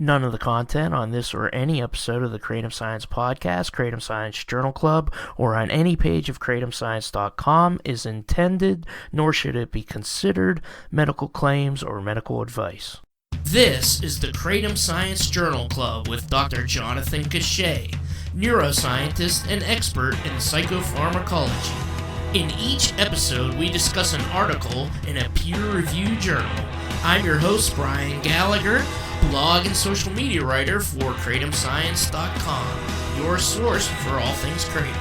None of the content on this or any episode of the Kratom Science Podcast, Kratom Science Journal Club, or on any page of KratomScience.com is intended, nor should it be considered, medical claims or medical advice. This is the Kratom Science Journal Club with Dr. Jonathan Cachat, neuroscientist and expert in psychopharmacology. In each episode, we discuss an article in a peer-reviewed journal. I'm your host, Brian Gallagher, blog and social media writer for KratomScience.com, your source for all things Kratom.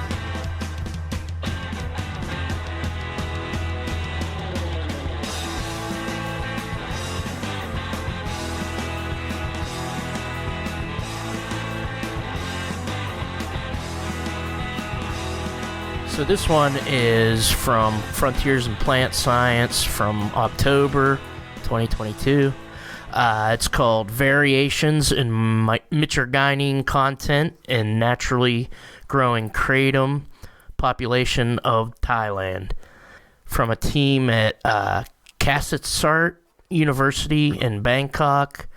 So this one is from Frontiers in Plant Science from October 2022. It's called Variations in Mitragynine Content in Naturally Growing Kratom Population of Thailand, from a team at Cachat University in Bangkok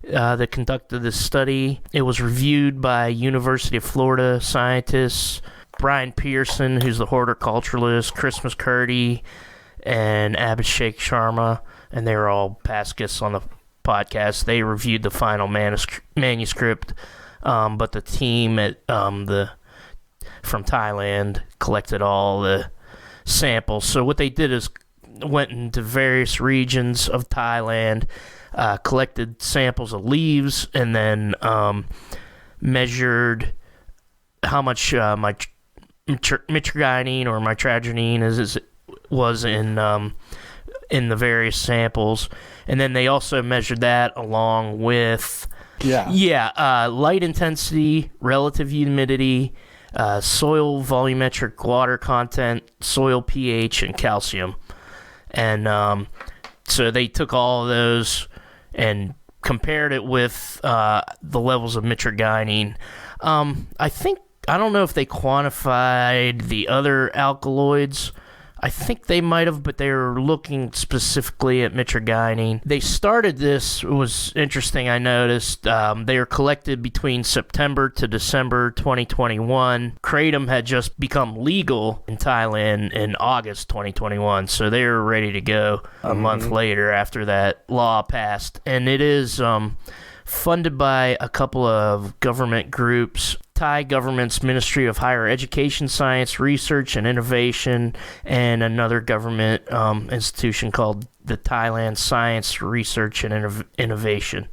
that conducted this study. It was reviewed by University of Florida scientists Brian Pearson, who's the horticulturalist, Chris McCurdy, and Abhishek Sharma, and they were all past guests on the podcast. They reviewed the final manuscript, but the team at from Thailand collected all the samples. So what they did is went into various regions of Thailand, collected samples of leaves, and then measured how much mitragynine or mitragynine was in the various samples, and then they also measured that along with light intensity, relative humidity, soil volumetric water content, soil pH, and calcium. And so they took all of those and compared it with the levels of mitragynine. I don't know if they quantified the other alkaloids. I think they might have, but they were looking specifically at mitragynine. They started this, it was interesting, I noticed. They were collected between September to December 2021. Kratom had just become legal in Thailand in August 2021, so they were ready to go a month later after that law passed. And it is funded by a couple of government groups. Thai government's Ministry of Higher Education, Science, Research, and Innovation, and another government institution called the Thailand Science, Research, and Innovation.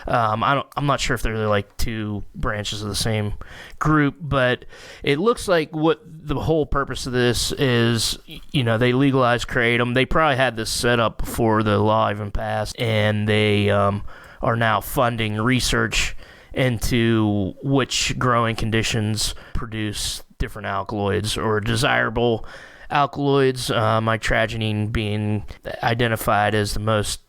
I'm not sure if they're like two branches of the same group, but it looks like what the whole purpose of this is, they legalized Kratom. They probably had this set up before the law even passed, and they are now funding research into which growing conditions produce different alkaloids or desirable alkaloids, mitragynine being identified as the most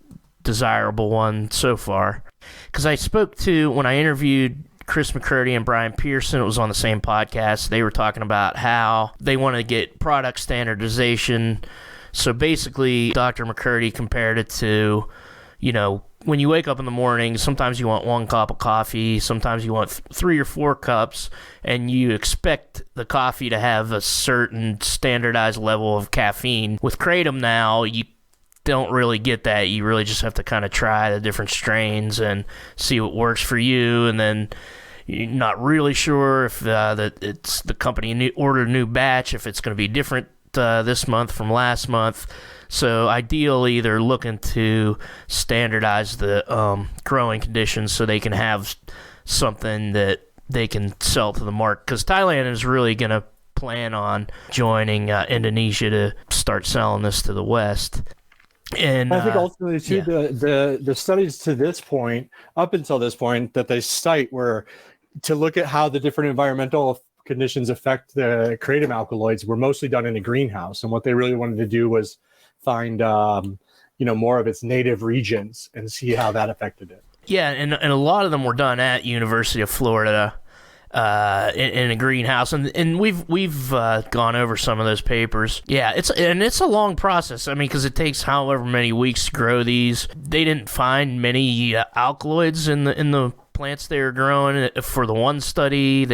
desirable one so far. Because when I interviewed Chris McCurdy and Brian Pearson, it was on the same podcast, they were talking about how they want to get product standardization. So basically, Dr. McCurdy compared it to, when you wake up in the morning, sometimes you want one cup of coffee, sometimes you want 3 or 4 cups, and you expect the coffee to have a certain standardized level of caffeine. With Kratom now, you don't really get that. You really just have to kind of try the different strains and see what works for you, and then you're not really sure if that it's the company ordered a new batch, if it's going to be different this month from last month. So ideally, they're looking to standardize the growing conditions so they can have something that they can sell to the market. Because Thailand is really going to plan on joining Indonesia to start selling this to the West. And I think ultimately, too, the studies to this point, up until this point, that they cite were to look at how the different environmental conditions affect the kratom alkaloids were mostly done in a greenhouse. And what they really wanted to do was find more of its native regions and see how that affected it. Yeah, and a lot of them were done at University of Florida. in a greenhouse, and we've gone over some of those papers. Yeah, it's a long process. I mean, because it takes however many weeks to grow these. They didn't find many alkaloids in the plants they were growing. For the one study,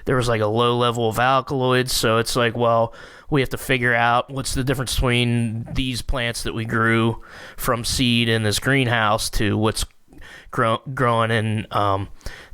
there was like a low level of alkaloids, so it's like, well, we have to figure out what's the difference between these plants that we grew from seed in this greenhouse to what's growing in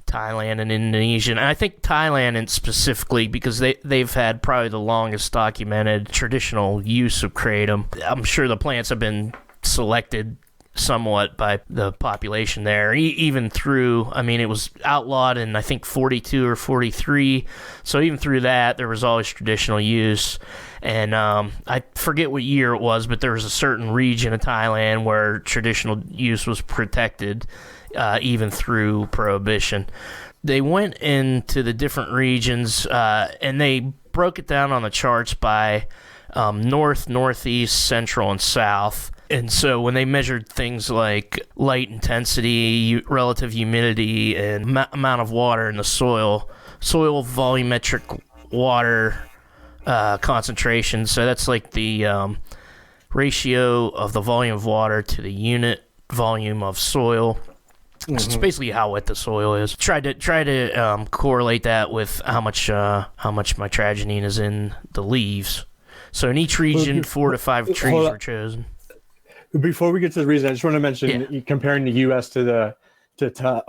Thailand and Indonesia. And I think Thailand specifically because they've had probably the longest documented traditional use of kratom. I'm sure the plants have been selected somewhat by the population there, even through, I mean, it was outlawed in, I think, 42 or 43, so even through that, there was always traditional use, and I forget what year it was, but there was a certain region of Thailand where traditional use was protected, even through prohibition. They went into the different regions, and they broke it down on the charts by north, northeast, central, and south. And so when they measured things like light intensity, relative humidity, and amount of water in the soil volumetric water concentration, so that's like the ratio of the volume of water to the unit volume of soil. Mm-hmm. It's basically how wet the soil is. Try to correlate that with how much mitragynine is in the leaves. So in each region, 4 to 5 trees were chosen. Before we get to the reason, I just want to mention comparing the U.S. to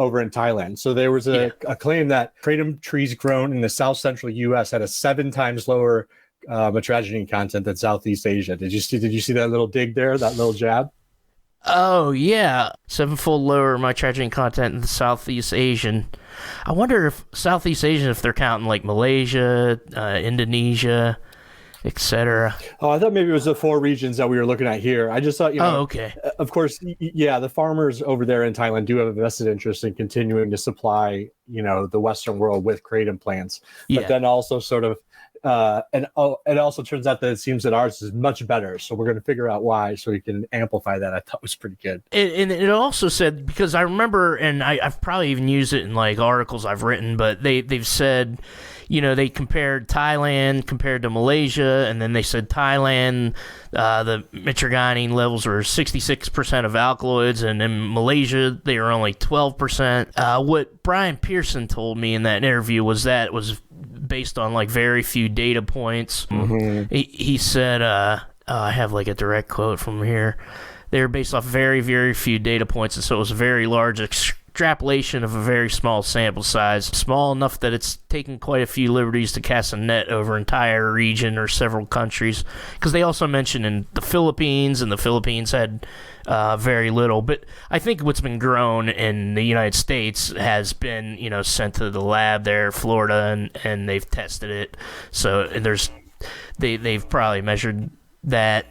over in Thailand. So there was a claim that kratom trees grown in the south central U.S. had a 7 times lower mitragynine content than Southeast Asia. Did you see that little dig there? That little jab? Oh yeah, 7-fold lower mitragynine content in the Southeast Asian. I wonder if Southeast Asian, if they're counting like Malaysia, Indonesia, etc. Oh, I thought maybe it was the 4 regions that we were looking at here. I just thought, Oh, okay. Of course, the farmers over there in Thailand do have a vested interest in continuing to supply, the Western world with kratom plants. Yeah. But then also sort of, it also turns out that it seems that ours is much better. So we're going to figure out why, so we can amplify that. I thought was pretty good. And it also said, because I remember, and I've probably even used it in like articles I've written, but they've said, they compared Thailand compared to Malaysia, and then they said Thailand, the mitragynine levels were 66% of alkaloids, and in Malaysia, they were only 12%. What Brian Pearson told me in that interview was that it was based on like very few data points. Mm-hmm. He said, I have like a direct quote from here. They were based off very, very few data points, and so it was a very large extrapolation of a very small sample size, small enough that it's taken quite a few liberties to cast a net over an entire region or several countries. Because they also mentioned in the Philippines, and the Philippines had very little. But I think what's been grown in the United States has been, sent to the lab there, Florida, and they've tested it. So they've probably measured that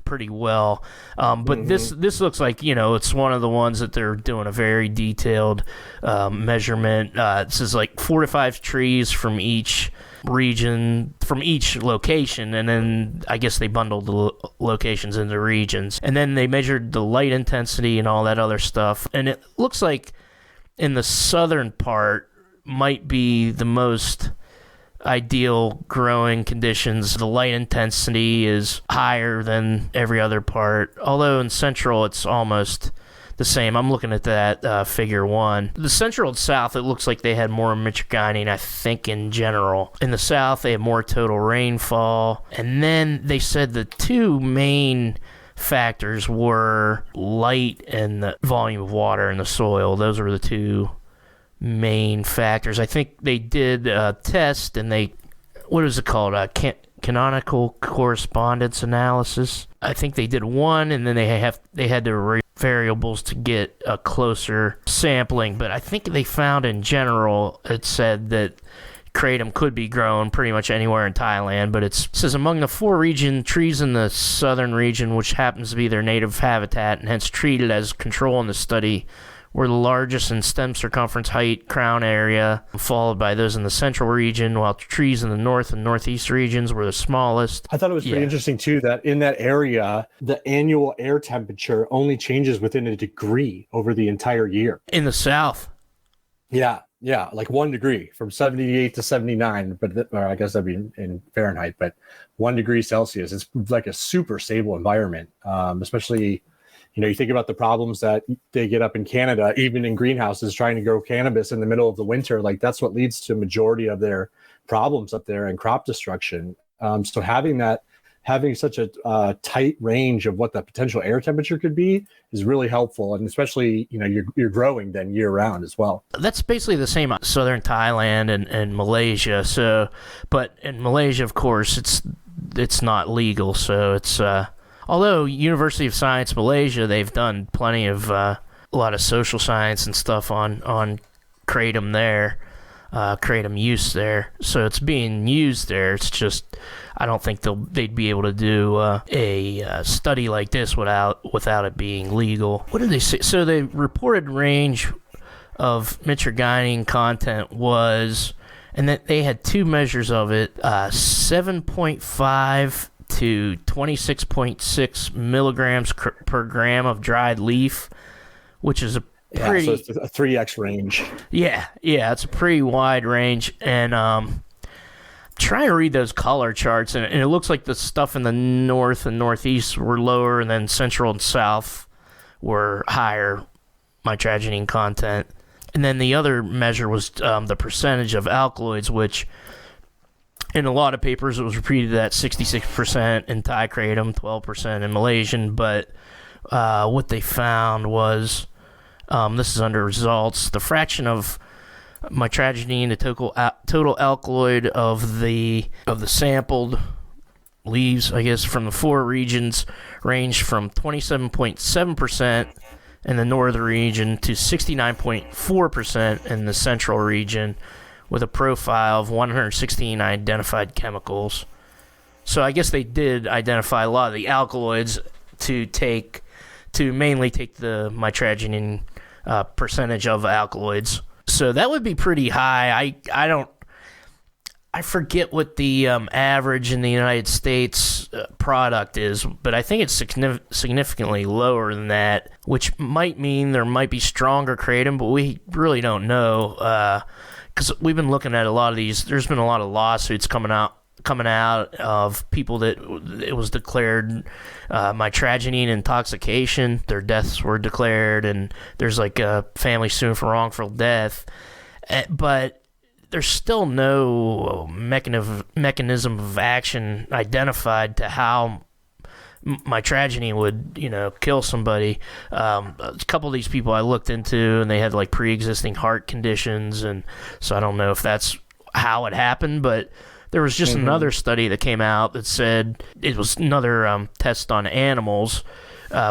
pretty well, but this looks like it's one of the ones that they're doing a very detailed measurement. It says like 4 to 5 trees from each region, from each location, and then I guess they bundled the locations into regions, and then they measured the light intensity and all that other stuff, and it looks like in the southern part might be the most ideal growing conditions. The light intensity is higher than every other part, although in central it's almost the same. I'm looking at that figure 1. The central and south, it looks like they had more mitragynine, I think, in general. In the south, they had more total rainfall, and then they said the 2 main factors were light and the volume of water in the soil. Those were the 2 main factors. I think they did a test, and what is it called? Canonical correspondence analysis. I think they did one, and then they had to variables to get a closer sampling. But I think they found in general, it said that kratom could be grown pretty much anywhere in Thailand, but it says among the 4 region trees in the southern region, which happens to be their native habitat and hence treated as control in the study, were the largest in stem circumference, height, crown area, followed by those in the central region, while trees in the north and northeast regions were the smallest. I thought it was pretty interesting, too, that in that area, the annual air temperature only changes within a degree over the entire year. In the south. Yeah. Yeah, like 1 degree from 78 to 79, or I guess that'd be in Fahrenheit, but 1 degree Celsius. It's like a super stable environment, especially, you think about the problems that they get up in Canada, even in greenhouses, trying to grow cannabis in the middle of the winter. Like that's what leads to a majority of their problems up there and crop destruction. So having such a tight range of what the potential air temperature could be is really helpful, and especially you're growing then year round as well. That's basically the same southern Thailand and Malaysia. So, but in Malaysia, of course, it's not legal. So it's although University of Science Malaysia, they've done plenty of a lot of social science and stuff on kratom there. Kratom use there, so it's being used there. It's just I don't think they'd be able to do a study like this without it being legal. What did they say? So the reported range of mitragynine content was, and that they had two measures of it: 7.5 to 26.6 milligrams per gram of dried leaf, which is a pretty, so it's a 3x range. Yeah, it's a pretty wide range, and trying to read those color charts, and it looks like the stuff in the north and northeast were lower, and then central and south were higher mitragynine content. And then the other measure was the percentage of alkaloids, which in a lot of papers it was repeated at 66% in Thai kratom, 12% in Malaysian, but what they found was, this is under results, the fraction of mitragynine, the total alkaloid of the sampled leaves, I guess, from the four regions ranged from 27.7% in the northern region to 69.4% in the central region, with a profile of 116 identified chemicals. So I guess they did identify a lot of the alkaloids to mainly take the mitragynine percentage of alkaloids. So that would be pretty high. I forget what the average in the United States product is, but I think it's significantly lower than that, which might mean there might be stronger kratom, but we really don't know, because we've been looking at a lot of these. There's been a lot of lawsuits coming out of people that it was declared mitragynine intoxication. Their deaths were declared, and there's like a family suing for wrongful death. But there's still no mechanism of action identified to how mitragynine would, kill somebody. A couple of these people I looked into, and they had like pre-existing heart conditions, and so I don't know if that's how it happened, but there was just another study that came out that said it was another test on animals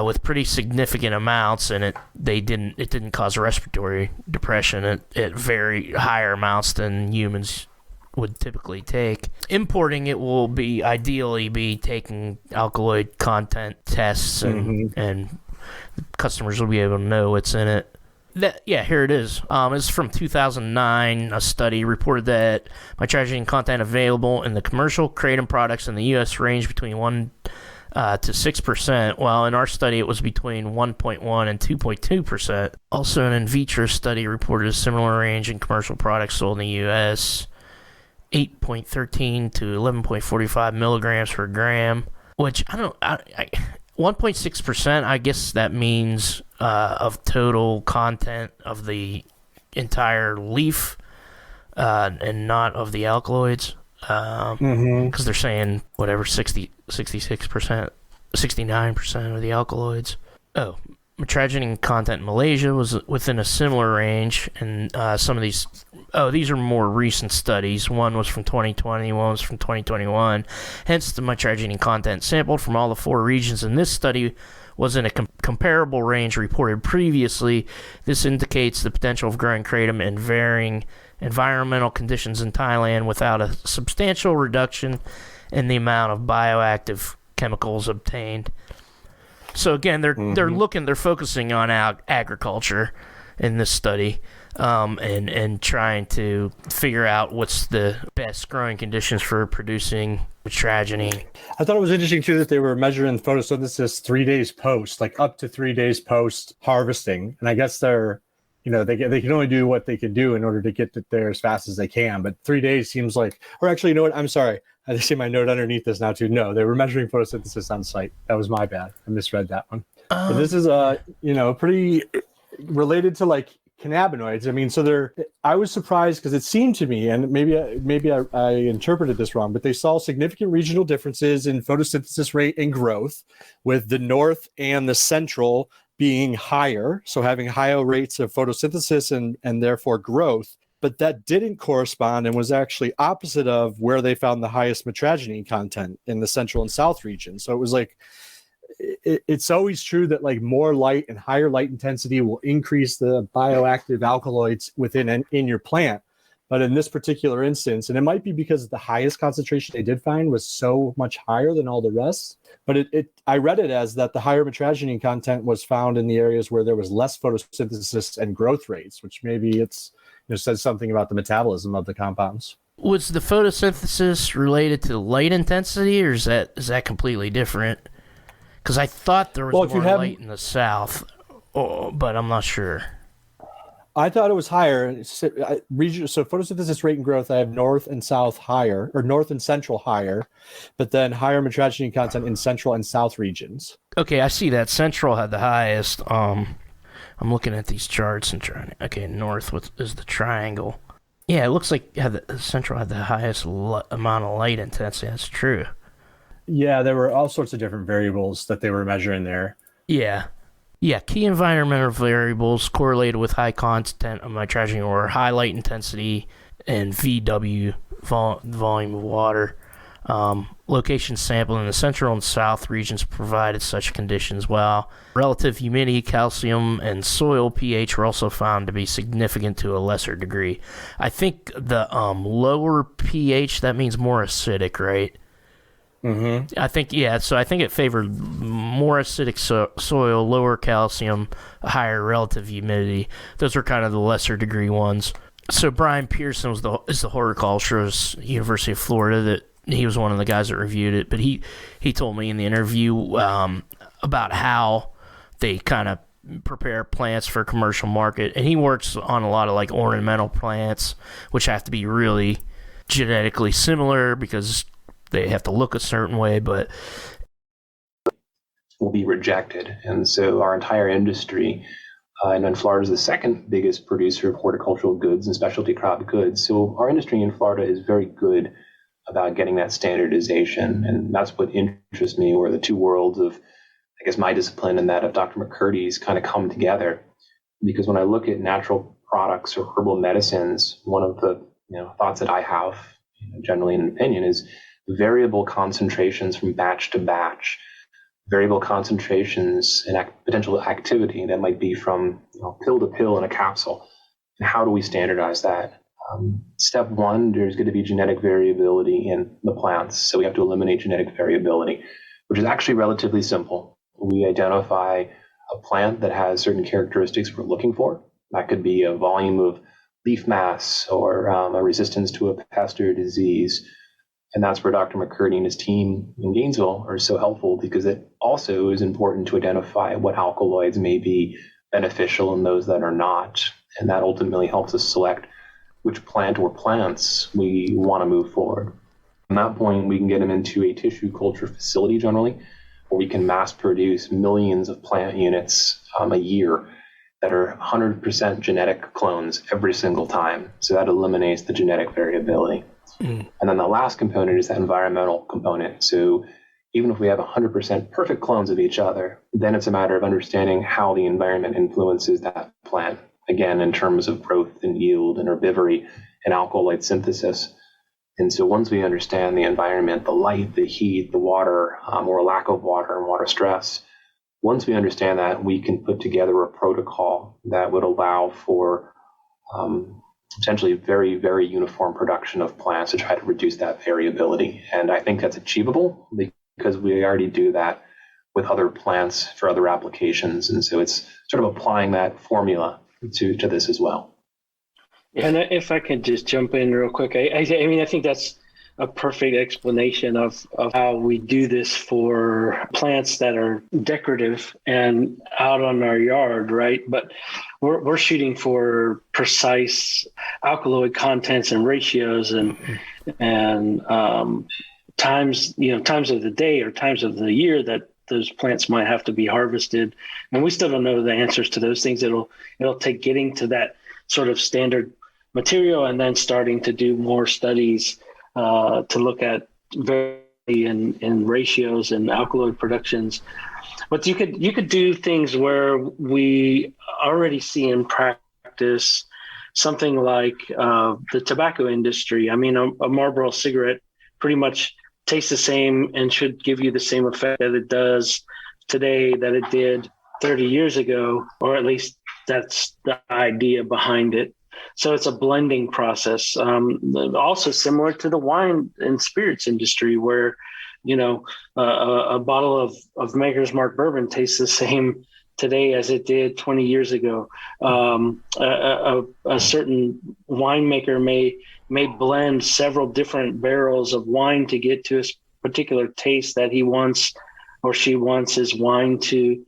with pretty significant amounts, and it didn't cause respiratory depression at very higher amounts than humans would typically take. Importing it will ideally be taking alkaloid content tests, and customers will be able to know what's in it. Here it is. It's from 2009. A study reported that mitragynine content available in the commercial kratom products in the U.S. ranged between 1 to 6%, while in our study it was between 1.1 and 2.2%. Also, an in vitro study reported a similar range in commercial products sold in the U.S., 8.13 to 11.45 milligrams per gram, which 1.6%, I guess that means of total content of the entire leaf and not of the alkaloids, because they're saying whatever 66%, 69% of the alkaloids. Mitragynine content in Malaysia was within a similar range, and some of these are more recent studies. One was from 2020, one was from 2021. Hence, the mitragynine content sampled from all the four regions in this study was in a comparable range reported previously. This indicates the potential of growing kratom in varying environmental conditions in Thailand without a substantial reduction in the amount of bioactive chemicals obtained. So again, they're focusing on agriculture in this study, and trying to figure out what's the best growing conditions for producing mitragynine. I thought it was interesting too that they were measuring photosynthesis 3 days post, like up to 3 days post harvesting, and I guess they're they can only do what they can do in order to get there as fast as they can. But 3 days seems like, or actually, you know what? I'm sorry. I see my note underneath this now too. No, they were measuring photosynthesis on site. That was my bad. I misread that one. But this is pretty related to like cannabinoids. I mean, I was surprised because it seemed to me, and maybe I interpreted this wrong, but they saw significant regional differences in photosynthesis rate and growth, with the north and the central being higher, so having higher rates of photosynthesis and therefore growth. But that didn't correspond and was actually opposite of where they found the highest mitragynine content in the central and south region. So it was like, it's always true that like more light and higher light intensity will increase the bioactive alkaloids in your plant. But in this particular instance, and it might be because the highest concentration they did find was so much higher than all the rest, but I read it as that the higher mitragynine content was found in the areas where there was less photosynthesis and growth rates, which maybe says something about the metabolism of the compounds. Was the photosynthesis related to light intensity, or is that completely different? Because I thought there was more light in the south, but I'm not sure. I thought it was higher. So photosynthesis rate and growth, I have north and south higher, or north and central higher, but then higher mitragynine content in central and south regions. Okay, I see that central had the highest. I'm looking at these charts and trying. Okay, north is the triangle. Yeah, it looks like the central had the highest amount of light intensity. That's true. Yeah, there were all sorts of different variables that they were measuring there. Yeah, key environmental variables correlated with high content of mitragynine or high light intensity and VW, volume of water. Location sampled in the central and south regions provided such conditions, while relative humidity, calcium, and soil pH were also found to be significant to a lesser degree. I think the lower pH, that means more acidic, right? Mm-hmm. I think, yeah, so I think it favored more acidic soil, lower calcium, higher relative humidity. Those are kind of the lesser degree ones. So Brian Pearson is the horticulturist, University of Florida, that he was one of the guys that reviewed it, but he told me in the interview about how they kind of prepare plants for commercial market, and he works on a lot of like ornamental plants, which have to be really genetically similar because they have to look a certain way, but will be rejected. And so our entire industry, and then Florida is the second biggest producer of horticultural goods and specialty crop goods. So our industry in Florida is very good about getting that standardization. And that's what interests me, where the two worlds of, I guess, my discipline and that of Dr. McCurdy's kind of come together. Because when I look at natural products or herbal medicines, one of the thoughts that I have, generally in an opinion, is variable concentrations from batch to batch, variable concentrations and potential activity that might be from pill to pill in a capsule. And how do we standardize that? Step one, there's going to be genetic variability in the plants. So we have to eliminate genetic variability, which is actually relatively simple. We identify a plant that has certain characteristics we're looking for. That could be a volume of leaf mass or a resistance to a pest or disease. And that's where Dr. McCurdy and his team in Gainesville are so helpful, because it also is important to identify what alkaloids may be beneficial and those that are not. And that ultimately helps us select which plant or plants we want to move forward. From that point, we can get them into a tissue culture facility generally, where we can mass produce millions of plant units a year that are 100% genetic clones every single time. So that eliminates the genetic variability. And then the last component is that environmental component. So even if we have 100% perfect clones of each other, then it's a matter of understanding how the environment influences that plant, again, in terms of growth and yield and herbivory and alkaloid synthesis. And so once we understand the environment, the light, the heat, the water, or lack of water and water stress, once we understand that, we can put together a protocol that would allow for potentially very, very uniform production of plants to try to reduce that variability. And I think that's achievable because we already do that with other plants for other applications. And so it's sort of applying that formula to this as well. And if I could just jump in real quick, I mean, I think that's a perfect explanation of how we do this for plants that are decorative and out on our yard, right? But we're shooting for precise alkaloid contents and ratios and times of the day or times of the year that those plants might have to be harvested. And we still don't know the answers to those things. It'll take getting to that sort of standard material and then starting to do more studies to look at variability in ratios and alkaloid productions. But you could do things where we already see in practice something like the tobacco industry. I mean, a Marlboro cigarette pretty much tastes the same and should give you the same effect that it does today that it did 30 years ago, or at least that's the idea behind it. So it's a blending process. Also similar to the wine and spirits industry, where a bottle of Maker's Mark bourbon tastes the same today as it did 20 years ago. A certain winemaker may blend several different barrels of wine to get to a particular taste that he wants or she wants his wine to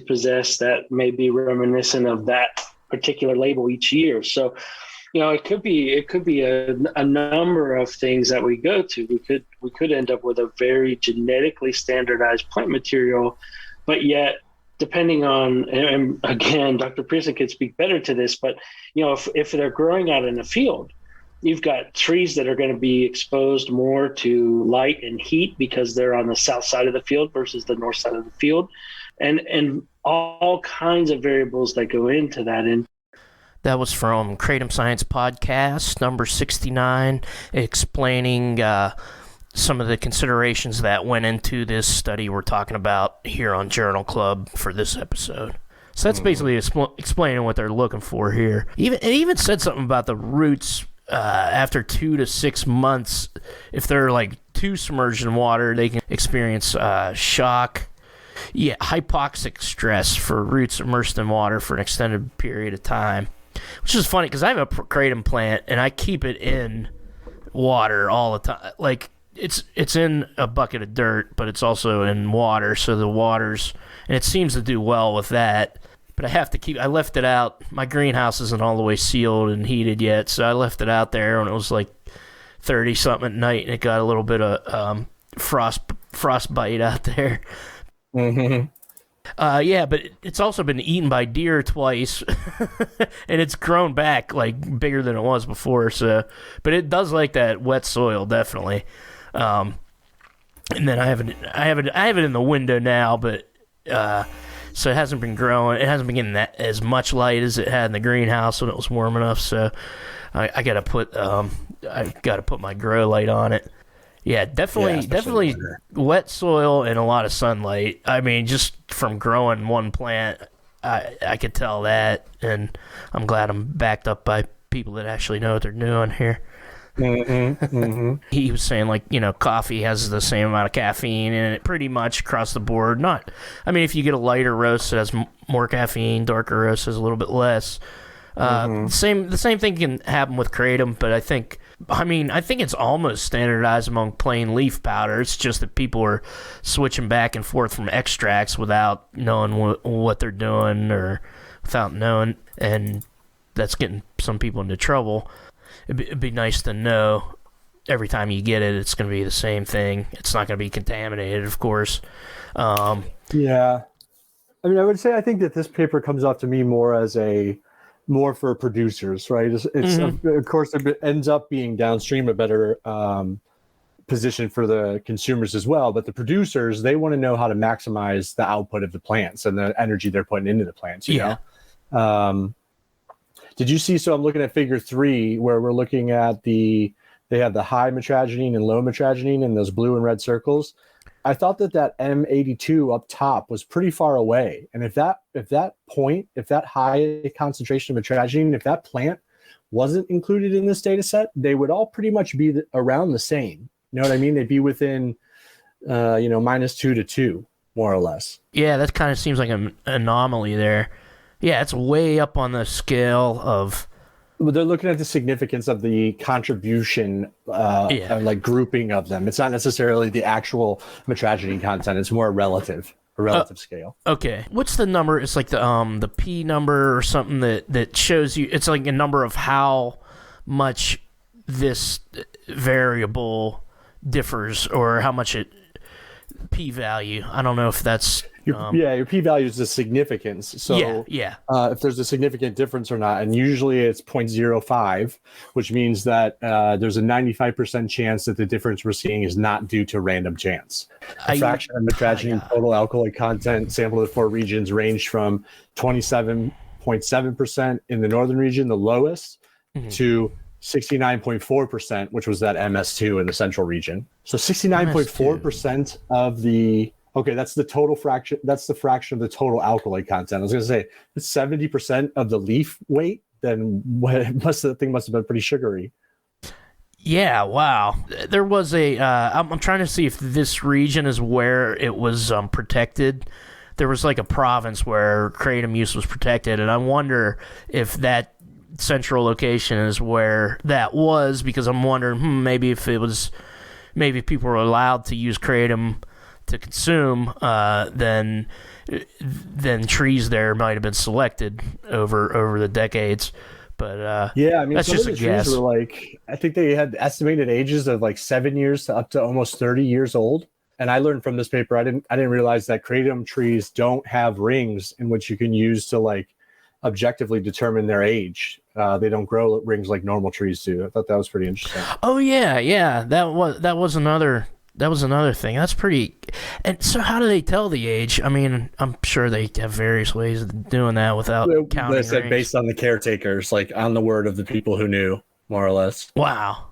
possess, that may be reminiscent of that particular label each year. So, it could be a number of things that we go to. We could end up with a very genetically standardized plant material, but yet, depending on, and again, Dr. Pearson could speak better to this, but if they're growing out in a field, you've got trees that are going to be exposed more to light and heat because they're on the south side of the field versus the north side of the field, and all kinds of variables that go into that. And that was from Kratom Science Podcast, number 69, explaining some of the considerations that went into this study we're talking about here on Journal Club for this episode. So that's basically explaining what they're looking for here. It even said something about the roots after 2 to 6 months. If they're like too submerged in water, they can experience shock. Yeah, hypoxic stress for roots immersed in water for an extended period of time. Which is funny because I have a kratom plant and I keep it in water all the time. Like it's in a bucket of dirt, but it's also in water. So the water's, and it seems to do well with that. But I left it out. My greenhouse isn't all the way sealed and heated yet, so I left it out there when it was like 30 something at night, and it got a little bit of frostbite out there. Mm-hmm. Yeah, but it's also been eaten by deer twice, and it's grown back like bigger than it was before. So, but it does like that wet soil, definitely. And then I have it in the window now, but so it hasn't been growing. It hasn't been getting that as much light as it had in the greenhouse when it was warm enough. So I gotta put my grow light on it. Yeah, definitely wet soil and a lot of sunlight. I mean, just from growing one plant, I could tell that, and I'm glad I'm backed up by people that actually know what they're doing here. Mm-hmm, mm-hmm. He was saying, like, coffee has the same amount of caffeine in it pretty much across the board. If you get a lighter roast, it has more caffeine. Darker roast has a little bit less. The same thing can happen with kratom, but I think it's almost standardized among plain leaf powder. It's just that people are switching back and forth from extracts without knowing what they're doing or without knowing, and that's getting some people into trouble. It'd be nice to know every time you get it, it's going to be the same thing. It's not going to be contaminated, of course. Yeah. I would say I think that this paper comes off to me more for producers, right? It's of course, it ends up being downstream a better position for the consumers as well. But the producers, they want to know how to maximize the output of the plants and the energy they're putting into the plants. You know? Did you see? So I'm looking at figure 3, where we're looking at they have the high mitragynine and low mitragynine in those blue and red circles. I thought that M82 up top was pretty far away. And if that high concentration of mitragynine, if that plant wasn't included in this data set, they would all pretty much be around the same. You know what I mean? They'd be within, -2 to 2, more or less. Yeah, that kind of seems like an anomaly there. Yeah, it's way up on the scale of They're looking at the significance of the contribution, like grouping of them. It's not necessarily the actual mitragynine content. It's more a relative scale. Okay. What's the number? It's like the P number or something that shows you. It's like a number of how much this variable differs, or how much P value. I don't know if that's your P value is the significance. So if there's a significant difference or not, and usually it's 0.05, which means that there's a 95% chance that the difference we're seeing is not due to random chance. The fraction of mitragynine total alkaloid content sampled at 4 regions ranged from 27.7% in the northern region, the lowest, to 69.4%, which was that MS2 in the central region. So 69.4% of the that's the total fraction. That's the fraction of the total alkaloid content. I was going to say it's 70% of the leaf weight. Then the thing must have been pretty sugary. Yeah, wow. There was I'm trying to see if this region is where it was protected. There was like a province where kratom use was protected, and I wonder if that central location is where that was, because I'm wondering maybe if it was, maybe people were allowed to use kratom to consume, then trees there might have been selected over the decades. But I mean, that's just a guess. Trees were like, I think they had estimated ages of like 7 years to up to almost 30 years old. And I learned from this paper, I didn't realize that kratom trees don't have rings in which you can use to like objectively determine their age. They don't grow rings like normal trees do. I thought that was pretty interesting. Oh yeah, that was another thing. That's pretty. And so, how do they tell the age? I mean, I'm sure they have various ways of doing that without counting. They said based on the caretakers, like on the word of the people who knew, more or less. Wow,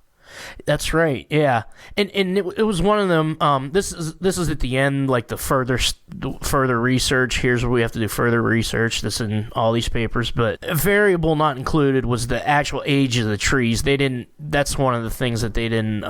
that's right. Yeah, and it was one of them. This is at the end, like the further research. Here's where we have to do further research. This in all these papers, but a variable not included was the actual age of the trees. They didn't. That's one of the things that they didn't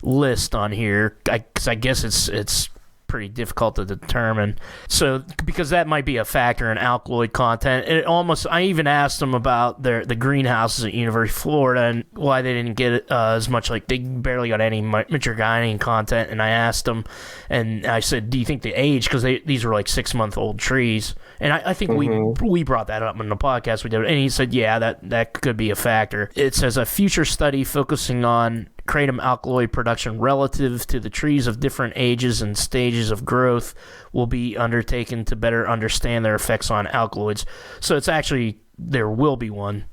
list on here, because I guess it's pretty difficult to determine. So because that might be a factor in alkaloid content. I even asked them about the greenhouses at University of Florida and why they didn't get as much, like they barely got any mitragynine content. And I asked them, and I said, do you think the age, because these were like 6-month-old trees, and I think we brought that up in the podcast we did, and he said, yeah, that could be a factor. It says a future study focusing on kratom alkaloid production relative to the trees of different ages and stages of growth will be undertaken to better understand their effects on alkaloids. So it's actually, there will be one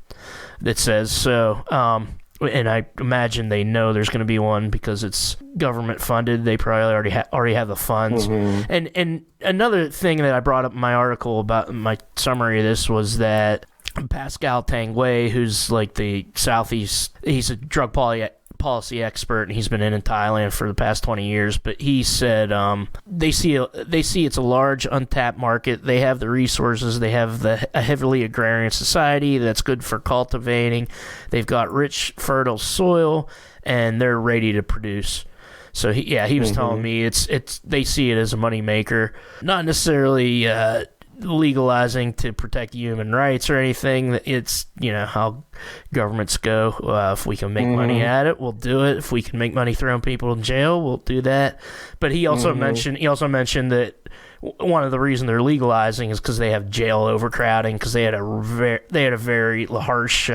that says so. And I imagine they know there's going to be one because it's government funded. They probably already have the funds. And another thing that I brought up in my article about my summary of this was that Pascal Tanguay, who's like the Southeast, he's a drug policy expert, and he's been in Thailand for the past 20 years, but he said they see it's a large untapped market. They have the resources. They have a heavily agrarian society that's good for cultivating. They've got rich, fertile soil, and they're ready to produce. So he was telling me it's they see it as a money maker, not necessarily legalizing to protect human rights or anything. It's, how governments go. If we can make money at it, we'll do it. If we can make money throwing people in jail, we'll do that. But he also mentioned that one of the reasons they're legalizing is because they have jail overcrowding, because they had a very harsh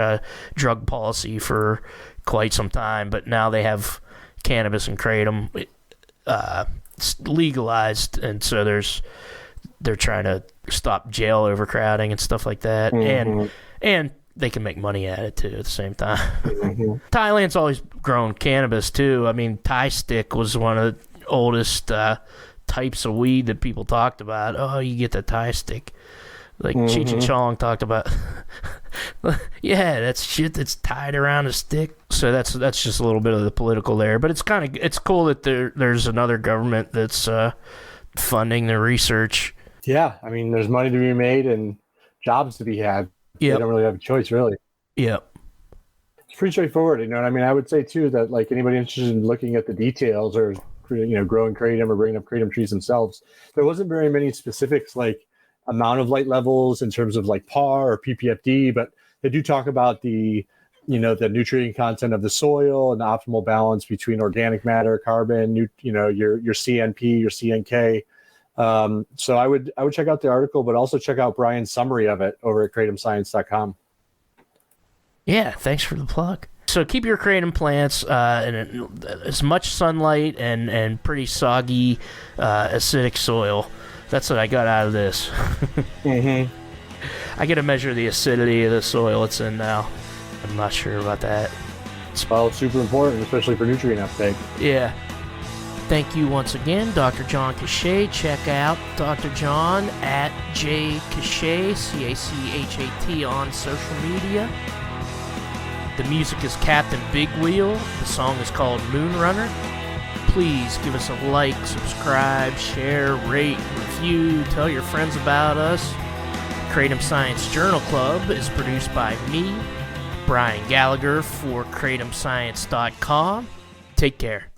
drug policy for quite some time, but now they have cannabis and kratom legalized, and so they're trying to stop jail overcrowding and stuff like that, and they can make money at it too at the same time. Thailand's always grown cannabis too. I mean, Thai stick was one of the oldest types of weed that people talked about. Oh, you get the Thai stick, like Cheech and Chong talked about. Yeah, that's shit that's tied around a stick. So that's just a little bit of the political there, but it's cool that there's another government that's funding the research. Yeah, I mean, there's money to be made and jobs to be had. They don't really have a choice, really. Yep. It's pretty straightforward, you know what I mean? I would say, too, that, like, anybody interested in looking at the details or, growing kratom or bringing up kratom trees themselves, there wasn't very many specifics, like amount of light levels in terms of, like, PAR or PPFD, but they do talk about the nutrient content of the soil and the optimal balance between organic matter, carbon, your CNP, your CNK. So I would check out the article, but also check out Brian's summary of it over at kratomscience.com. Yeah, thanks for the plug. So keep your kratom plants in as much sunlight and pretty soggy, acidic soil. That's what I got out of this. Mm-hmm. I got to measure the acidity of the soil it's in now. I'm not sure about that. Well, it's super important, especially for nutrient uptake. Yeah. Thank you once again, Dr. John Cachat. Check out Dr. John at jcachat, Cachat, on social media. The music is Captain Big Wheel. The song is called Moonrunner. Please give us a like, subscribe, share, rate, review, tell your friends about us. Kratom Science Journal Club is produced by me, Brian Gallagher, for KratomScience.com. Take care.